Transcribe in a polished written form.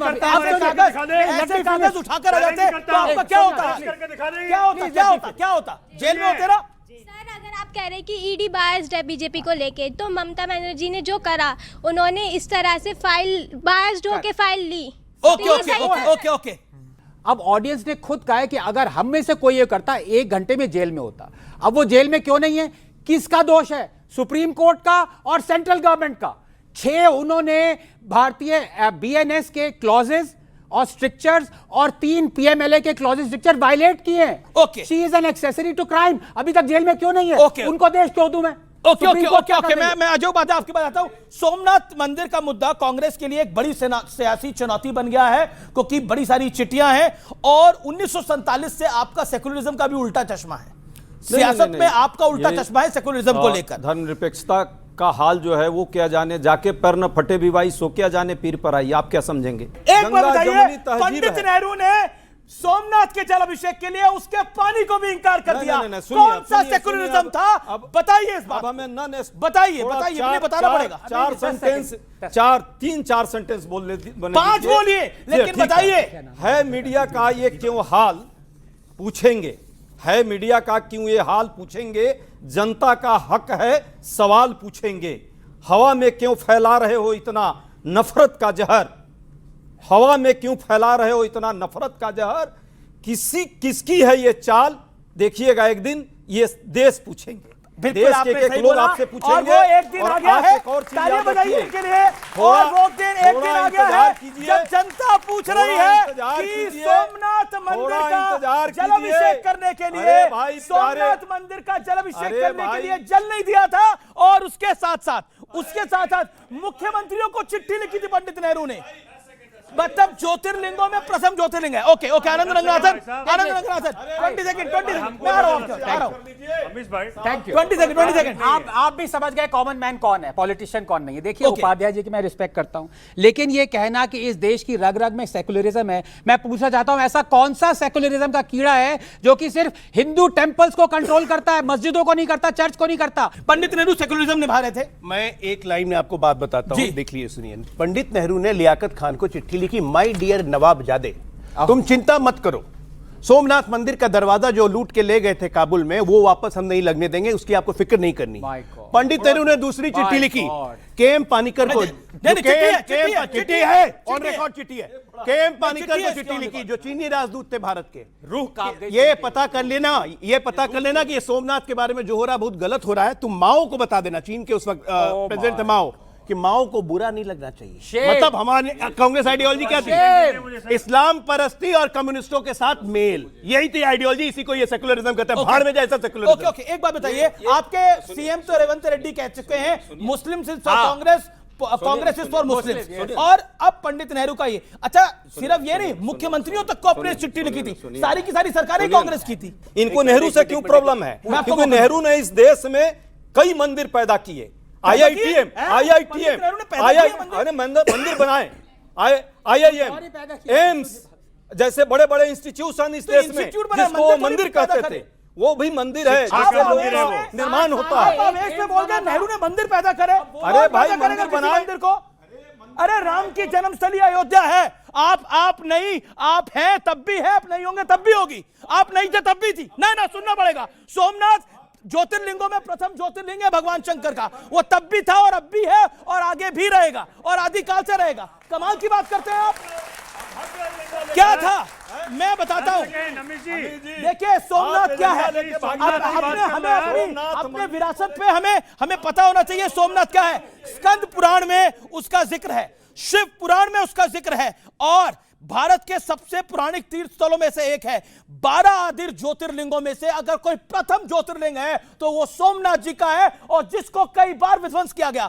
कागज उठाकर आ जाते तो आपका क्या होता? क्या होता? जेल में होते ना। सर, अगर आप कह रहे हैं कि ईडी बायस्ड है बीजेपी को लेके, तो ममता बनर्जी ने जो करा, उन्होंने इस तरह से फाइल बायस्ड होके फाइल ली। ओके। अब ऑडियंस ने खुद कहा है कि अगर हम में से कोई ये करता 1 घंटे में जेल में होता। अब वो जेल में क्यों नहीं है? किसका दोष है? सुप्रीम कोर्ट का और सेंट्रल गवर्नमेंट का। 6 उन्होंने भारतीय बीएनएस के क्लॉजेस और स्ट्रिक्चर्स और 3 पीएमएलए के क्लॉजेस स्ट्रिक्चर वायलेट किए हैं। Okay, she is an accessory to crime. अभी तक जेल में क्यों नहीं है? ओके, उनको देश क्यों दूं मैं? ओके। मैं अजय बात आपकी बात आता हूं। सोमनाथ मंदिर का मुद्दा कांग्रेस के लिए एक बड़ी सियासी चुनौती बन गया है, क्योंकि बड़ी सारी चिट्ठियां हैं और 1947 से आपका सेकुलरिज्म का भी उल्टा चश्मा है। सियासत में आपका उल्टा चश्मा है सेकुलरिज्म को लेकर। धर्मनिरपेक्षता का हाल जो है वो क्या जाने, जाके पर न फटे भी भाई सो क्या जाने पीर पर आई। आप क्या समझेंगे? एक बात बताइए, पंडित नेहरू ने सोमनाथ के जल अभिषेक के लिए उसके पानी को भी इंकार कर दिया। कौन सा सेकुलरिज्म था? बताइए इस बात। बताइए, मुझे बताना पड़ेगा। 3-4 सेंटेंस बोल 5 बोलिए, लेकिन बताइए। है मीडिया का ये क्यों हाल पूछेंगे? है मीडिया का क्यों ये हाल पूछेंगे? जनता का हक है सवाल पूछेंगे। हवा में क्यों फैला रहे हो इतना नफरत का जहर? हवा में क्यों फैला रहे हो इतना नफरत का जहर? किसकी है ये चाल? देखिएगा एक दिन ये देश पूछेंगे। बिल्कुल आपने सही बोला। आपसे पूछेंगे। और वो एक दिन आ गया है, तालियां बजाइए इनके लिए। और वो दिन एक दिन आ गया है जब जनता पूछ रही है कि सोमनाथ मंदिर का जलाभिषेक करने के लिए, सोमनाथ मंदिर का जलाभिषेक करने के लिए जल नहीं दिया था। और उसके साथ मुख्यमंत्रियों को चिट्ठी लिखी थी पंडित नेहरू ने। मतलब ज्योतिर्लिंगों में प्रथम ज्योतिर्लिंग है। ओके, आनंद रंगनाथन 20 सेकंड मैं आ रहा हूं। Thank you. 20 सेकंड आप भी समझ गए कॉमन मैन कौन है, पॉलिटिशियन कौन नहीं है। देखिए उपाध्याय जी की मैं रिस्पेक्ट करता हूं, लेकिन ये कहना कि इस देश की रग रग में सेकुलरिज्म है, मैं पूछना चाहता हूं ऐसा कौन सा सेकुलरिज्म का कीड़ा है जो कि सिर्फ हिंदू टेंपल्स को कंट्रोल करता है, मस्जिदों को नहीं करता, चर्च को नहीं करता? पंडित नेहरू सेकुलरिज्म निभा रहे थे। मैं एक लाइन में आपको बात बताता हूं, देख लीजिए, सुनिए। पंडित नेहरू ने लियाकत खान को चिट्ठी लिखी, माय डियर नवाबजादे, तुम चिंता मत करो, सोमनाथ मंदिर का दरवाजा जो लूट के ले गए थे काबुल में, वो वापस हम नहीं लगने देंगे, उसकी आपको फिक्र नहीं करनी। पंडित नेहरू ने दूसरी चिट्ठी लिखी केएम पानिकर को, चिट्ठी है ऑन रिकॉर्ड, चिट्ठी है केएम पानिकर को चिट्ठी लिखी जो चीनी राजदूत थे भारत के। ये पता कर लेना कि ये सोमनाथ के बारे में जो हो रहा है बहुत गलत हो रहा है। तुम माओ को बता देना, चीन के उस वक्त प्रेसिडेंट थे माओ, कि माओ को बुरा नहीं लगना चाहिए। मतलब हमारे कांग्रेस आइडियोलॉजी क्या थी? इस्लाम परस्ती और कम्युनिस्टों के साथ मेल, यही थी आइडियोलॉजी। इसी को ये सेकुलरिज्म कहते हैं। भाड़ में जैसा सेकुलरिज्म। ओके, एक बात बताइए, आपके सीएम तो रेवंत रेड्डी कह चुके हैं मुस्लिम से कांग्रेस इज फॉर मुस्लिम, और अब पंडित नेहरू का ये। अच्छा, सिर्फ ये नहीं, मुख्यमंत्रियों तक को अपने चिट्ठी लिखी थी, सारी की सारी सरकारें कांग्रेस की थी। इनको नेहरू से क्यों प्रॉब्लम है? क्योंकि नेहरू ने इस देश में कई मंदिर पैदा किए, IITM मंदिर बनाए, IIM, एम्स जैसे बड़े बड़े इंस्टीट्यूशन इस देश में जिसको मंदिर कहते थे, वो भी मंदिर है जिससे लोगों का निर्माण होता है। बोल गए नेहरू ने मंदिर पैदा करे। अरे भाई, मंदिर बनाए मंदिर को। अरे राम की जन्मस्थली अयोध्या है। आप नहीं, आप हैं तब भी है, आप नहीं होंगे तब भी होगी, आप नहीं थे तब भी थी। ना सुनना पड़ेगा। सोमनाथ ज्योतिर्लिंगों में प्रथम ज्योतिर्लिंग है भगवान शंकर का, वो तब भी था और अब भी है और आगे भी रहेगा और आदिकाल से रहेगा। कमाल की बात करते हैं आप। क्या था मैं बताता हूं। देखिए सोमनाथ क्या है, अपने विरासत पे हमें पता होना चाहिए सोमनाथ क्या है। स्कंद पुराण में उसका जिक्र है, शिव पुराण में उसका जिक्र है, और भारत के सबसे पौराणिक तीर्थ स्थलों में से एक है। 12 आदिर ज्योतिर्लिंगों में से अगर कोई प्रथम ज्योतिर्लिंग है तो वो सोमनाथ जी का है, और जिसको कई बार विध्वंस किया गया।